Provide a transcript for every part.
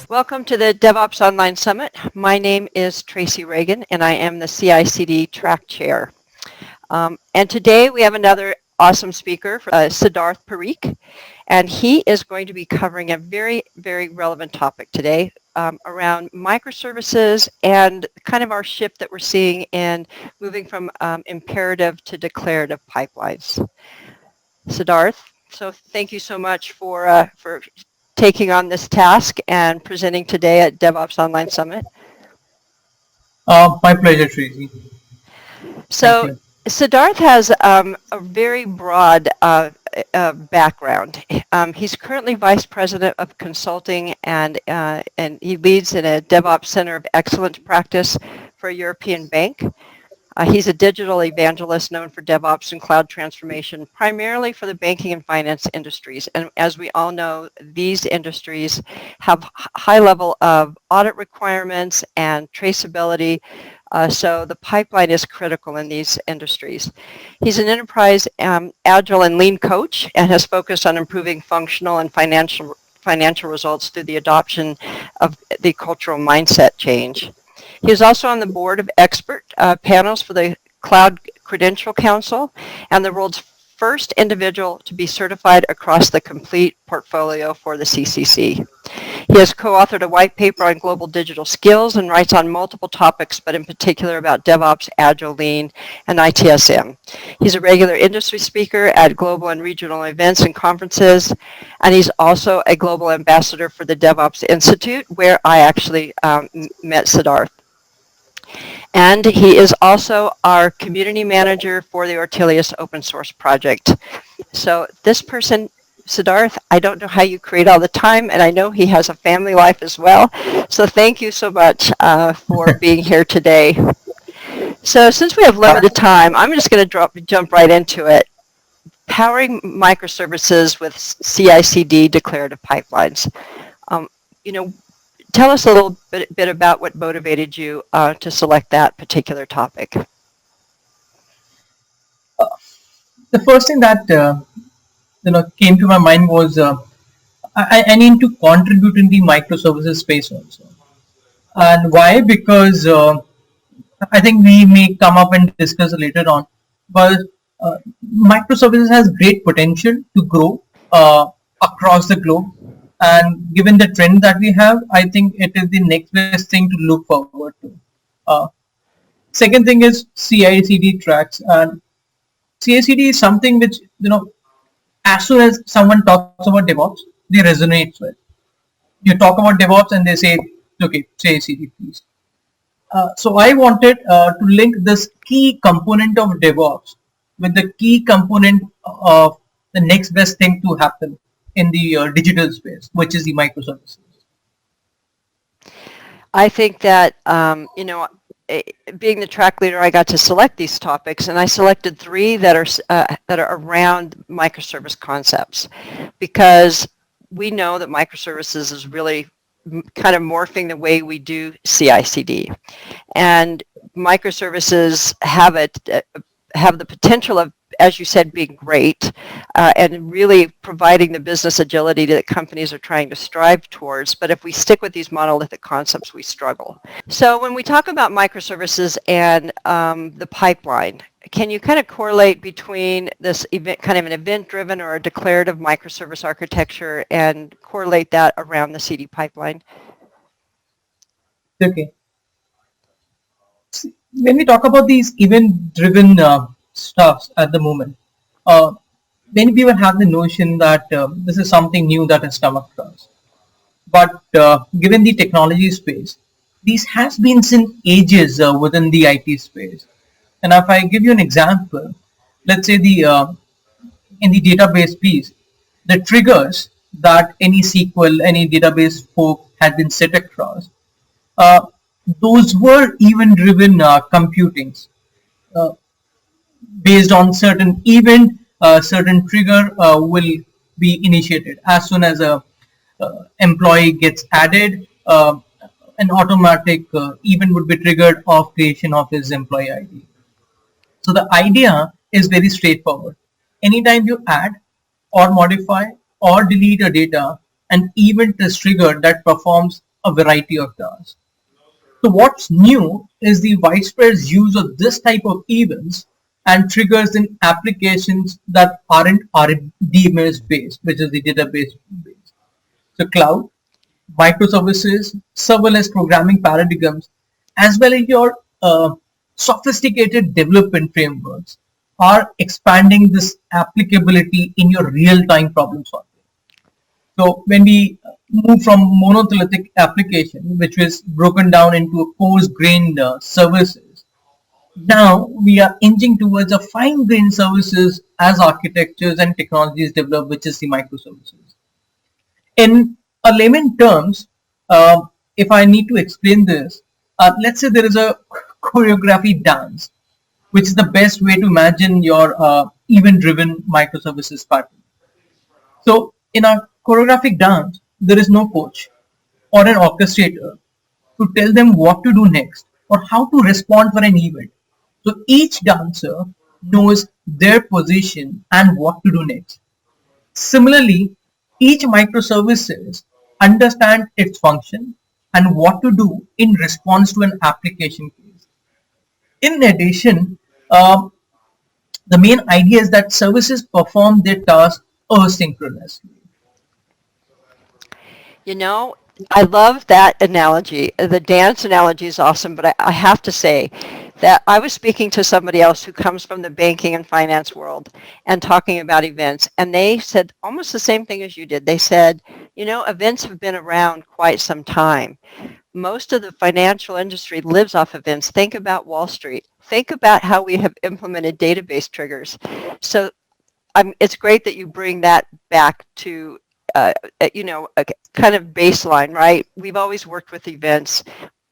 Welcome to the DevOps Online Summit. My name is Tracy Reagan, and I am the CICD track chair. And today we have another awesome speaker, Siddharth Pareek, and he is going to be covering a very, very relevant topic today around microservices and kind of our shift that we're seeing in moving from imperative to declarative pipelines. Siddharth, so thank you so much for taking on this task and presenting today at DevOps Online Summit. My pleasure, Tracy. So Siddharth has a very broad background. He's currently Vice President of Consulting and he leads in a DevOps Center of Excellence practice for a European bank. He's a digital evangelist known for DevOps and cloud transformation, primarily for the banking and finance industries. And as we all know, these industries have high level of audit requirements and traceability. So the pipeline is critical in these industries. He's an enterprise agile and lean coach and has focused on improving functional and financial results through the adoption of the cultural mindset change. He is also on the board of expert panels for the Cloud Credential Council and the world's first individual to be certified across the complete portfolio for the CCC. He has co-authored a white paper on global digital skills and writes on multiple topics, but in particular about DevOps, Agile, Lean, and ITSM. He's a regular industry speaker at global and regional events and conferences, and he's also a global ambassador for the DevOps Institute, where I actually met Siddharth. And he is also our community manager for the Ortelius open source project. So this person, Siddharth, I don't know how you create all the time, and I know he has a family life as well. So thank you so much for being here today. So since we have limited time, I'm just going to jump right into it. Powering microservices with CICD declarative pipelines. Tell us a little bit about what motivated you to select that particular topic. The first thing that came to my mind was I need to contribute in the microservices space also. And why? Because I think we may come up and discuss later on, but microservices has great potential to grow across the globe. And given the trend that we have, I think it is the next best thing to look forward to. Second thing is CICD tracks, and CICD is something which, as soon as someone talks about DevOps, they resonate with. You talk about DevOps and they say, okay, CICD please. So I wanted to link this key component of DevOps with the key component of the next best thing to happen in the digital space, which is the microservices. I think that, being the track leader, I got to select these topics, and I selected three that are around microservice concepts, because we know that microservices is really kind of morphing the way we do CICD, and microservices have the potential of, as you said, being great and really providing the business agility that companies are trying to strive towards. But if we stick with these monolithic concepts, we struggle. So when we talk about microservices and the pipeline, can you kind of correlate between this event, kind of an event-driven or a declarative microservice architecture, and correlate that around the CD pipeline? Okay. When we talk about these event-driven stuff at the moment, many people have the notion that this is something new that has come across. But given the technology space, this has been since ages within the IT space. And if I give you an example, let's say in the database piece, the triggers that any SQL, any database folk had been set across, those were event-driven computings. Based on certain event, certain trigger will be initiated. As soon as a employee gets added, an automatic event would be triggered of creation of his employee ID. So the idea is very straightforward. Anytime you add or modify or delete a data, an event is triggered that performs a variety of tasks. So what's new is the widespread use of this type of events and triggers in applications that aren't RDMS based, which is the database based. So cloud, microservices, serverless programming paradigms, as well as your sophisticated development frameworks are expanding this applicability in your real-time problem solving. So when we move from monolithic application, which was broken down into a coarse-grained services, now we are inching towards a fine-grained services as architectures and technologies develop, which is the microservices. In a layman terms, if I need to explain this, let's say there is a choreography dance, which is the best way to imagine your event-driven microservices pattern. So in a choreographic dance, there is no coach or an orchestrator to tell them what to do next or how to respond for an event. So each dancer knows their position and what to do next. Similarly, each microservices understand its function and what to do in response to an application case. In addition, the main idea is that services perform their task asynchronously. You know, I love that analogy. The dance analogy is awesome, but I have to say that I was speaking to somebody else who comes from the banking and finance world and talking about events, and they said almost the same thing as you did. They said, events have been around quite some time. Most of the financial industry lives off events. Think about Wall Street. Think about how we have implemented database triggers. So it's great that you bring that back to a kind of baseline, right? We've always worked with events,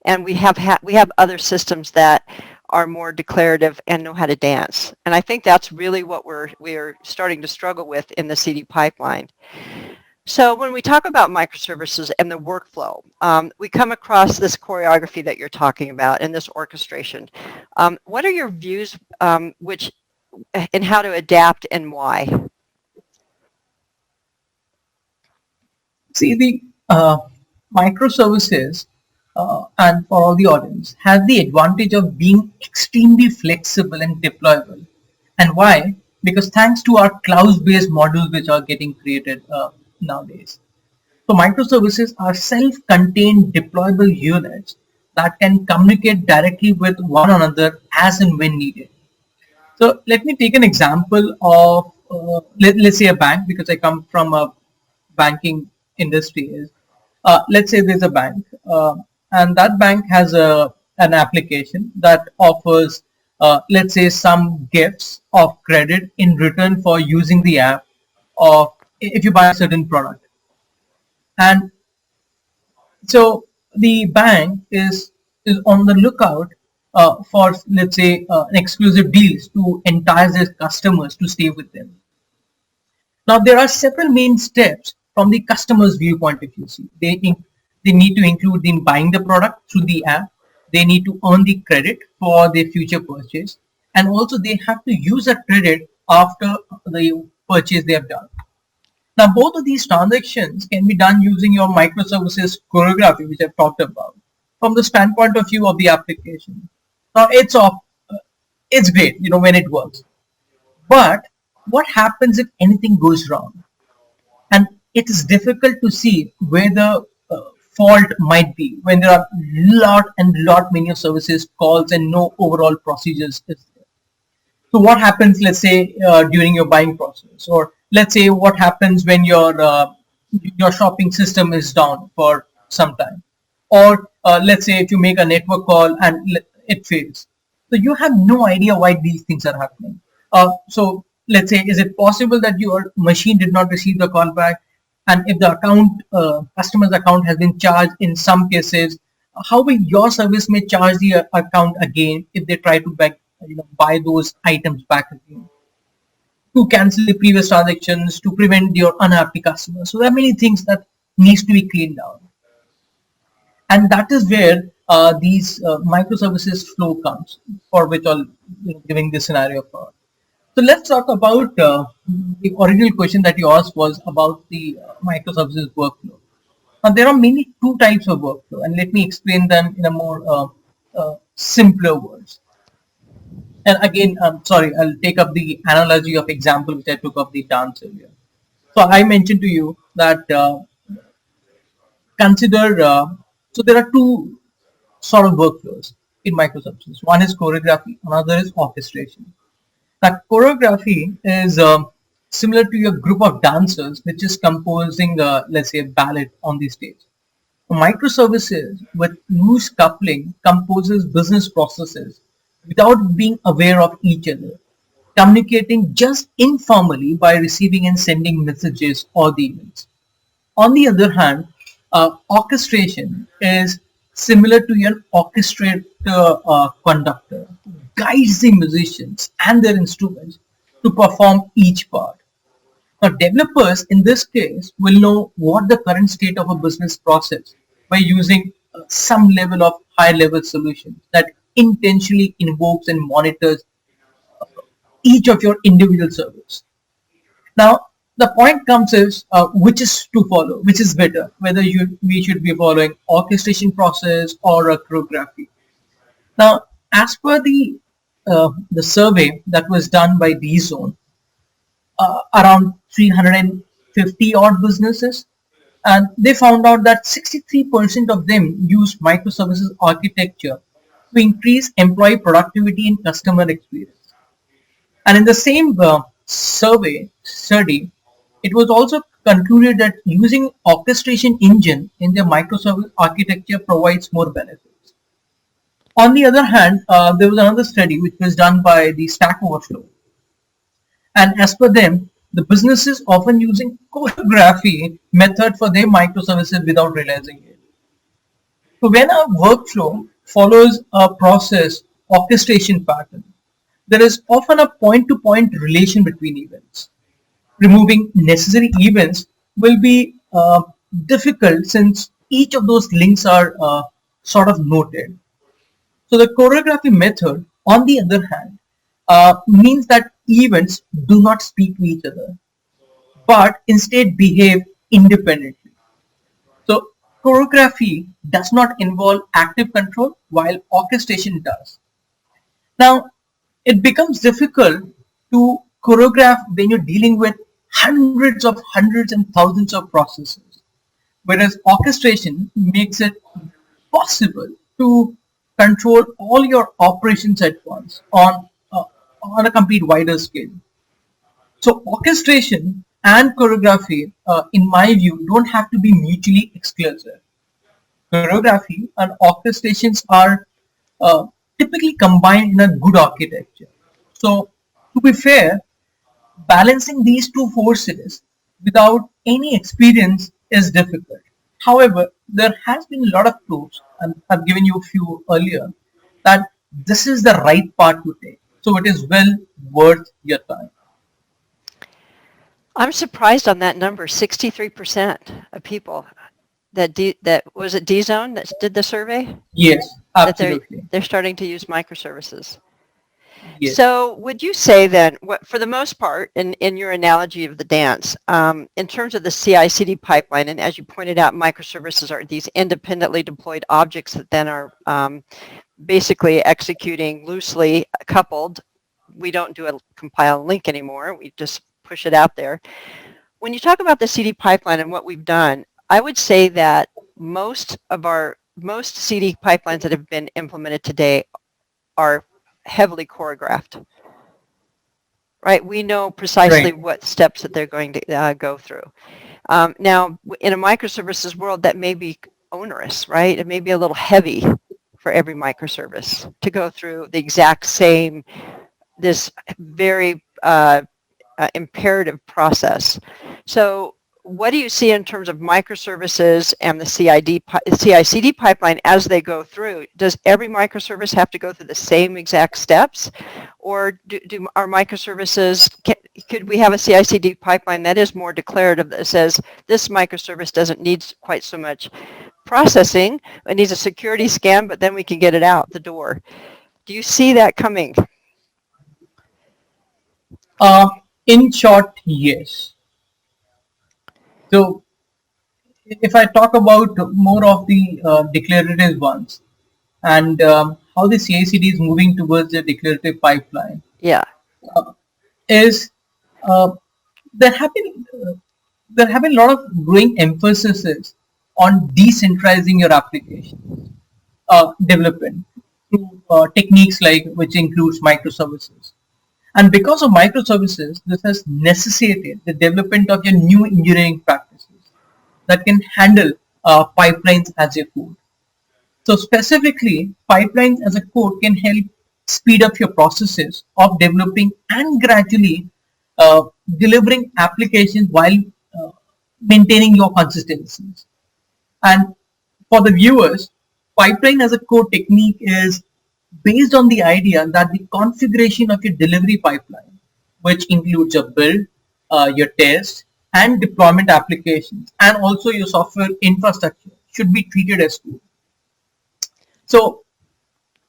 and we have other systems that are more declarative and know how to dance. And I think that's really what we're starting to struggle with in the CD pipeline. So when we talk about microservices and the workflow, we come across this choreography that you're talking about and this orchestration. What are your views in how to adapt and why? See, the microservices, and for all the audience, has the advantage of being extremely flexible and deployable. And why? Because thanks to our cloud-based models which are getting created nowadays. So microservices are self-contained deployable units that can communicate directly with one another as and when needed. So let me take an example of let's say a bank, because I come from a banking industry. Is let's say there's a bank, and that bank has an application that offers let's say some gifts of credit in return for using the app, of if you buy a certain product. And so the bank is on the lookout for, let's say, an exclusive deals to entice their customers to stay with them. Now there are several main steps from the customer's viewpoint. If you see, they need to include in buying the product through the app. They need to earn the credit for their future purchase, and also they have to use that credit after the purchase they have done. Now, both of these transactions can be done using your microservices choreography, which I've talked about, from the standpoint of view of the application. Now, it's great, when it works. But what happens if anything goes wrong? And it is difficult to see where the fault might be when there are lot many of services calls and no overall procedures is there. So what happens, let's say, during your buying process, or let's say what happens when your shopping system is down for some time, or let's say if you make a network call and it fails. So you have no idea why these things are happening. So let's say, is it possible that your machine did not receive the call back, and if the customer's account has been charged in some cases, how will your service may charge the account again if they try to buy those items back again, to cancel the previous transactions, to prevent your unhappy customers. So there are many things that needs to be cleaned down, and that is where these microservices flow comes, for which I'll giving this scenario for. So let's talk about the original question that you asked was about the microservices workflow. Now, there are mainly two types of workflow, and let me explain them in a more simpler words. And again, I'm sorry, I'll take up the analogy of example which I took of the dance earlier. So I mentioned to you that consider, so there are two sort of workflows in microservices. One is choreography, another is orchestration. Now, choreography is similar to your group of dancers, which is composing, let's say, a ballet on the stage. Microservices with loose coupling composes business processes without being aware of each other, communicating just informally by receiving and sending messages or the emails. On the other hand, orchestration is similar to an orchestrator conductor, guides the musicians and their instruments to perform each part. Now, developers in this case will know what the current state of a business process by using some level of high level solution that intentionally invokes and monitors each of your individual servers. Now, the point comes is which is to follow, which is better, whether we should be following orchestration process or a choreography. Now, as per the survey that was done by DZone, around 350 odd businesses, and they found out that 63% of them use microservices architecture to increase employee productivity and customer experience. And in the same survey study, it was also concluded that using orchestration engine in their microservice architecture provides more benefits. On the other hand, there was another study which was done by the Stack Overflow, and as per them, the businesses often using choreography method for their microservices without realizing it. So when a workflow follows a process orchestration pattern, there is often a point-to-point relation between events. Removing necessary events will be difficult since each of those links are sort of noted. So the choreography method, on the other hand, means that events do not speak to each other, but instead behave independently. So choreography does not involve active control while orchestration does. Now, it becomes difficult to choreograph when you're dealing with hundreds and thousands of processes, whereas orchestration makes it possible to control all your operations at once on a complete wider scale. So orchestration and choreography, in my view, don't have to be mutually exclusive. Choreography and orchestrations are uh, typically combined in a good architecture. So, to be fair, balancing these two forces without any experience is difficult. However, there has been a lot of proofs, and I've given you a few earlier, that this is the right path to take. So it is well worth your time. I'm surprised on that number, 63% of people that was it D-Zone that did the survey Yes, that absolutely. they're starting to use microservices. Yes. So would you say then, for the most part, in your analogy of the dance, in terms of the CI/CD pipeline, and as you pointed out, microservices are these independently deployed objects that then are basically executing loosely coupled. We don't do a compile and link anymore. We just push it out there. When you talk about the CD pipeline and what we've done, I would say that most CD pipelines that have been implemented today are heavily choreographed, right? We know precisely Right. what steps that they're going to go through. Now, in a microservices world, that may be onerous, right? It may be a little heavy for every microservice to go through the exact same, this very imperative process. So what do you see in terms of microservices and the CI/CD pipeline as they go through? Does every microservice have to go through the same exact steps? Or do our microservices, could we have a CI/CD pipeline that is more declarative that says this microservice doesn't need quite so much processing, it needs a security scan, but then we can get it out the door? Do you see that coming? Uh, in short, yes. So if I talk about more of the declarative ones and how the CICD is moving towards the declarative pipeline, Yeah. is uh, there have been there have been a lot of growing emphasis on decentralizing your application development through techniques like which includes microservices. And because of microservices, this has necessitated the development of your new engineering practices that can handle pipelines as a code. So specifically, pipelines as a code can help speed up your processes of developing and gradually uh, delivering applications while uh, maintaining your consistencies. And for the viewers, pipeline as a code technique is based on the idea that the configuration of your delivery pipeline, which includes your build, your test, and deployment applications, and also your software infrastructure, should be treated as code. So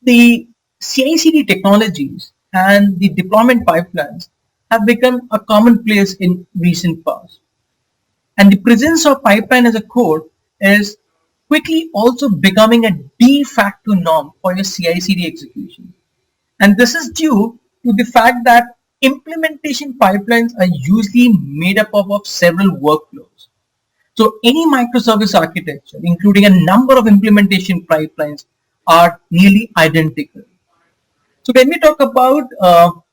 the CI/CD technologies and the deployment pipelines have become a commonplace in recent past. And the presence of pipeline as a code is quickly also becoming a de facto norm for your CI/CD execution. And this is due to the fact that implementation pipelines are usually made up of several workflows. So any microservice architecture, including a number of implementation pipelines, are nearly identical. So when we talk about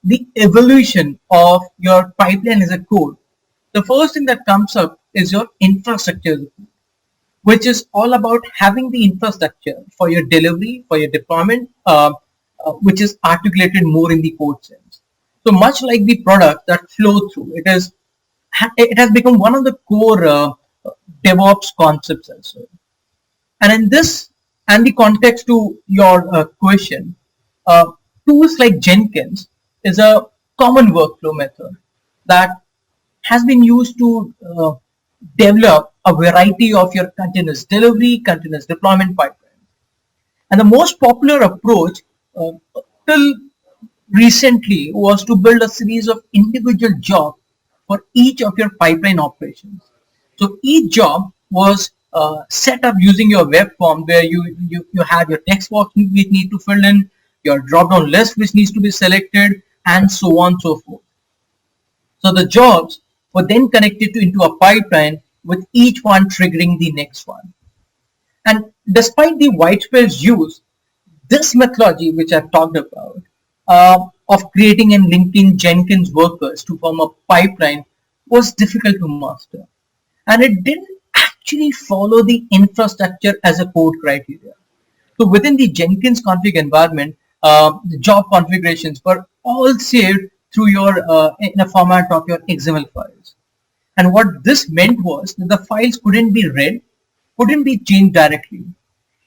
the evolution of your pipeline as a code, the first thing that comes up is your infrastructure as a code, which is all about having the infrastructure for your delivery, for your deployment, which is articulated more in the code sense. So much like the product that flow through, it has become one of the core DevOps concepts as well. And in this and the context to your question, uh, tools like Jenkins is a common workflow method that has been used to develop a variety of your continuous delivery, continuous deployment pipelines. And the most popular approach uh, till recently was to build a series of individual jobs for each of your pipeline operations. So each job was set up using your web form where you have your text box which need to fill in, your drop down list which needs to be selected, and so on and so forth. So the jobs were then connected into a pipeline with each one triggering the next one. And despite the widespread use, this methodology, which I've talked about, of creating and linking Jenkins workers to form a pipeline was difficult to master. And it didn't actually follow the infrastructure as a code criteria. So within the Jenkins config environment, the job configurations were all saved through your in a format of your XML files. And what this meant was that the files couldn't be read, couldn't be changed directly.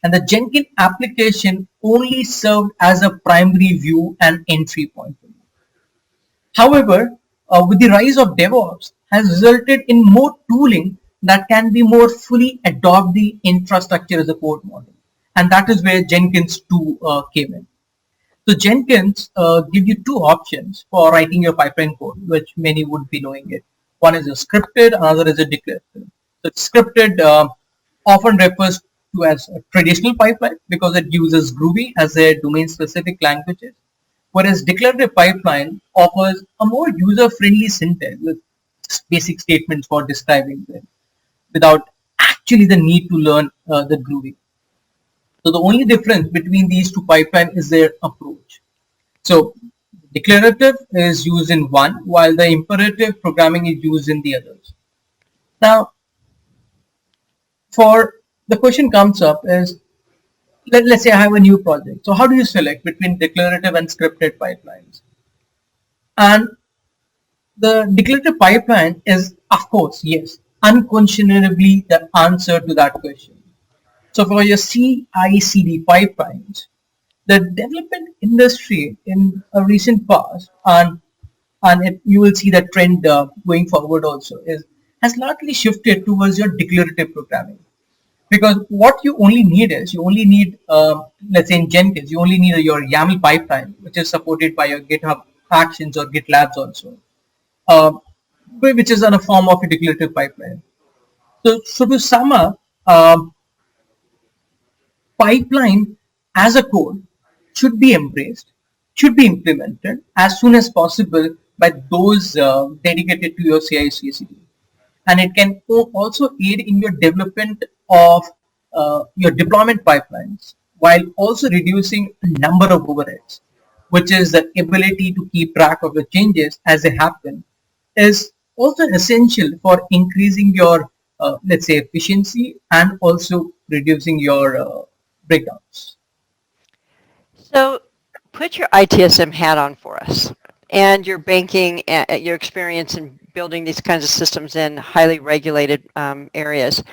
And the Jenkins application only served as a primary view and entry point. However, with the rise of DevOps has resulted in more tooling that can be more fully adopt the infrastructure as a code model. And that is where Jenkins 2 came in. So Jenkins gives you two options for writing your pipeline code, which many would be knowing it. One is a scripted, another is a declarative. So scripted often refers to as a traditional pipeline because it uses Groovy as a domain-specific languages, whereas declarative pipeline offers a more user-friendly syntax with basic statements for describing them without actually the need to learn the Groovy. So the only difference between these two pipelines is their approach. So declarative is used in one while the imperative programming is used in the others. Now, for the question comes up is let's say I have a new project. So how do you select between declarative and scripted pipelines? And the declarative pipeline is, of course, yes, unquestionably the answer to that question. So for your CICD pipelines, the development industry in a recent past, and you will see that trend going forward also, is has largely shifted towards your declarative programming. Because what you only need is you only need, let's say in Jenkins, you only need your YAML pipeline, which is supported by your GitHub Actions or GitLabs also. uh, which is in a form of a declarative pipeline. So to sum up, pipeline as a code should be embraced, should be implemented as soon as possible by those dedicated to your CI/CD, and it can also aid in your development of your deployment pipelines while also reducing a number of overheads, which is the ability to keep track of the changes as they happen, is also essential for increasing your let's say efficiency and also reducing your breakdowns. So put your ITSM hat on for us and your banking, your experience in building these kinds of systems in highly regulated areas.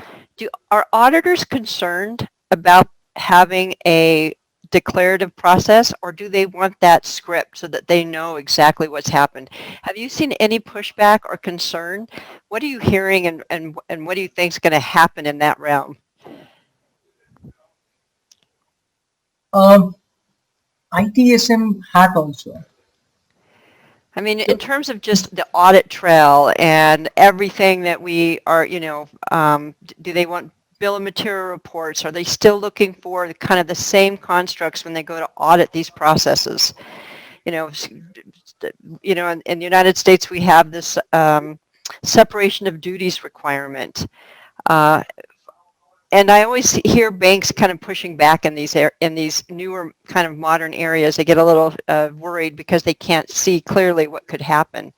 Are auditors concerned about having a declarative process, or do they want that script so that they know exactly what's happened? Have you seen any pushback or concern? What are you hearing, and what do you think is going to happen in that realm? Um, ITSM hat also. I mean, in So, terms of just the audit trail and everything that we are, do they want bill of material reports? Are they still looking for kind of the same constructs when they go to audit these processes? You know, in the United States, we have this separation of duties requirement. Uh, and I always hear banks kind of pushing back in these newer kind of modern areas. They get a little worried because they can't see clearly what could happen.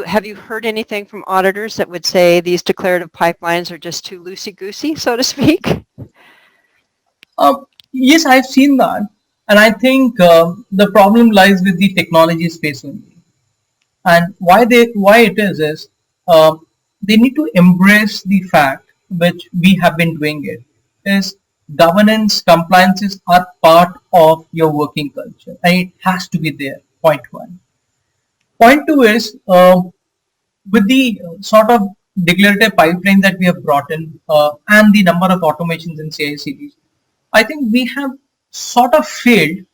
Have you heard anything from auditors that would say these declarative pipelines are just too loosey-goosey, so to speak? yes, I've seen that, and I think the problem lies with the technology space only. And why it is uh, they need to embrace the fact which we have been doing it is governance compliances are part of your working culture and it has to be there. Point one. Point two is with the sort of declarative pipeline that we have brought in and the number of automations in CI/CDs, I think we have sort of failed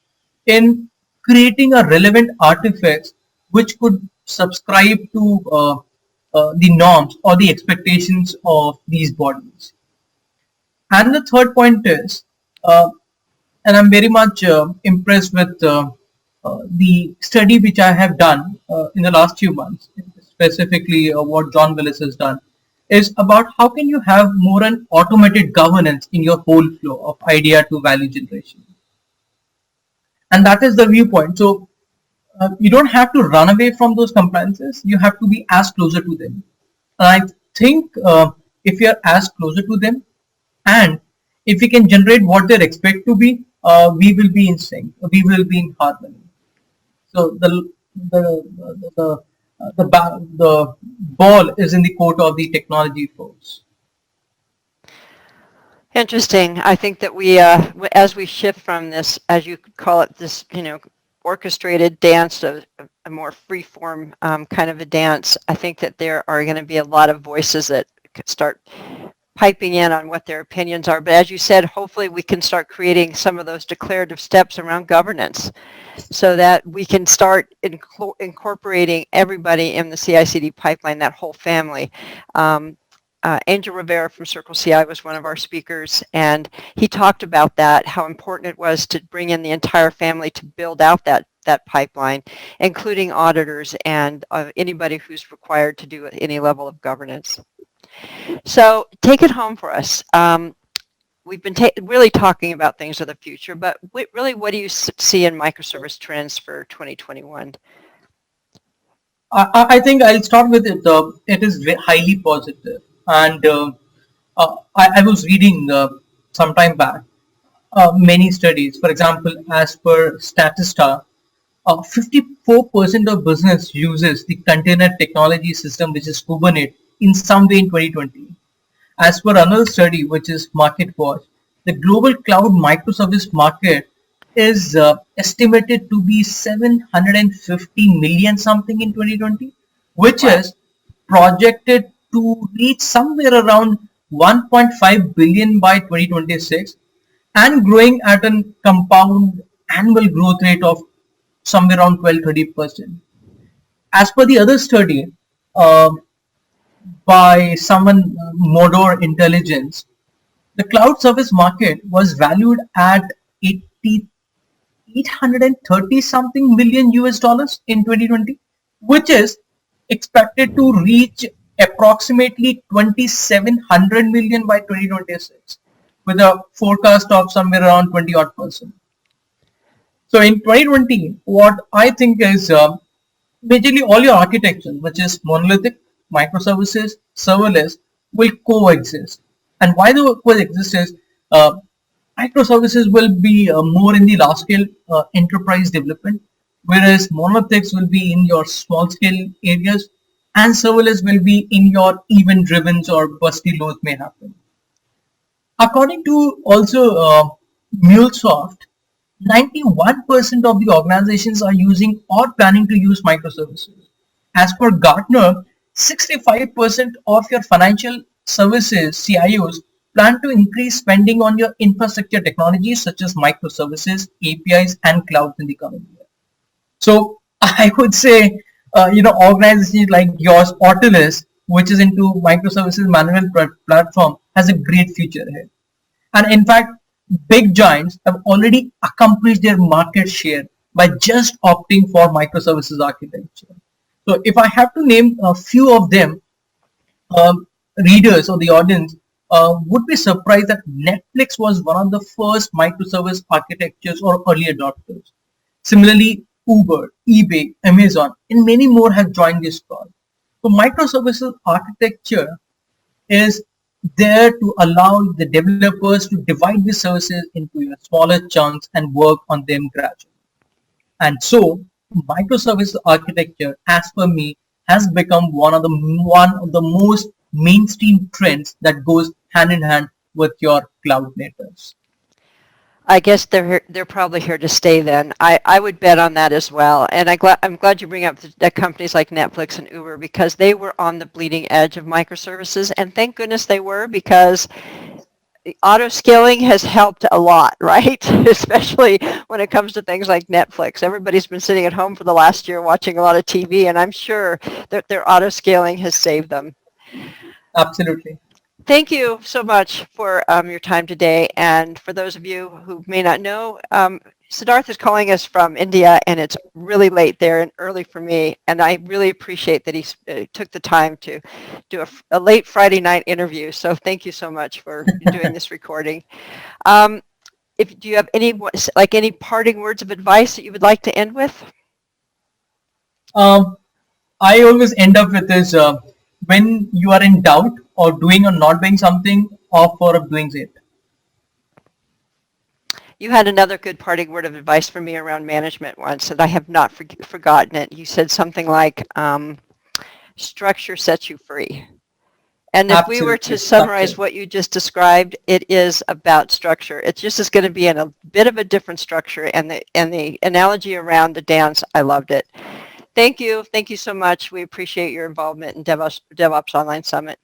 in creating a relevant artifacts which could subscribe to the norms or the expectations of these bodies. And the third point is, and I'm very much impressed with the study which I have done in the last few months, specifically what John Willis has done, is about how can you have more an automated governance in your whole flow of idea to value generation. And that is the viewpoint. So you don't have to run away from those compliances. You have to be as closer to them. And I think if you are as closer to them, and if we can generate what they expect to be, we will be in sync. We will be in harmony. So the ball is in the court of the technology folks. Interesting. I think that we, as we shift from this, as you call it, this, orchestrated dance to a more free-form kind of a dance, I think that there are going to be a lot of voices that could start piping in on what their opinions are. But as you said, hopefully we can start creating some of those declarative steps around governance so that we can start incorporating everybody in the CI/CD pipeline, that whole family. Angel Rivera from Circle CI was one of our speakers, and he talked about that, how important it was to bring in the entire family to build out that pipeline, including auditors and anybody who's required to do any level of governance. So take it home for us. We've been really talking about things of the future, but really, what do you see in microservice trends for 2021? I think I'll start with it. It is highly positive, and I was reading some time back many studies. For example, as per Statista, 54% of business uses the container technology system, which is Kubernetes, in some way in 2020. As per another study, which is MarketWatch, the global cloud microservice market is estimated to be 750 million something in 2020, which Wow. is projected to reach somewhere around 1.5 billion by 2026 and growing at a compound annual growth rate of somewhere around 12-13%. As per the other study uh, by someone, Modor Intelligence, the cloud service market was valued at 80 830 something million US dollars in 2020, which is expected to reach approximately 2700 million by 2026, with a forecast of somewhere around 20 odd percent. So in 2020, what I think is majorly all your architecture, which is monolithic, microservices, serverless, will coexist. And why they will coexist is uh, microservices will be more in the large scale enterprise development, whereas monolithics will be in your small scale areas, and serverless will be in your event driven or busty loads may happen. According to also MuleSoft, 91% of the organizations are using or planning to use microservices. As per Gartner, 65% of your financial services CIOs plan to increase spending on your infrastructure technologies such as microservices, APIs, and clouds in the coming year. So I would say, organizations like yours, Autolus, which is into microservices management platform, has a great future ahead. And in fact, big giants have already accomplished their market share by just opting for microservices architecture. So if I have to name a few of them, readers or the audience would be surprised that Netflix was one of the first microservice architectures or early adopters. Similarly, Uber, eBay, Amazon, and many more have joined this call. So microservices architecture is there to allow the developers to divide the services into your smaller chunks and work on them gradually. And so microservice architecture, as per me, has become one of the most mainstream trends that goes hand in hand with your cloud natives. I guess they're probably here to stay then. I would bet on that as well. And I'm glad you bring up the companies like Netflix and Uber because they were on the bleeding edge of microservices. And thank goodness they were because auto scaling has helped a lot, right? Especially when it comes to things like Netflix. Everybody's been sitting at home for the last year watching a lot of TV, and I'm sure that their auto scaling has saved them. Absolutely. Thank you so much for your time today. And for those of you who may not know, Siddharth is calling us from India, and it's really late there and early for me. And I really appreciate that he took the time to do a late Friday night interview. So thank you so much for doing this recording. Um, do you have any parting words of advice that you would like to end with? Um, I always end up with this: when you are in doubt or doing or not doing something, opt for doing it. You had another good parting word of advice for me around management once, and I have not forgotten it. You said something like, structure sets you free. And if we were to Absolutely. That's summarize it. what you just described, it is about structure. It's just is going to be in a bit of a different structure, and the analogy around the dance, I loved it. Thank you. Thank you so much. We appreciate your involvement in DevOps Online Summit.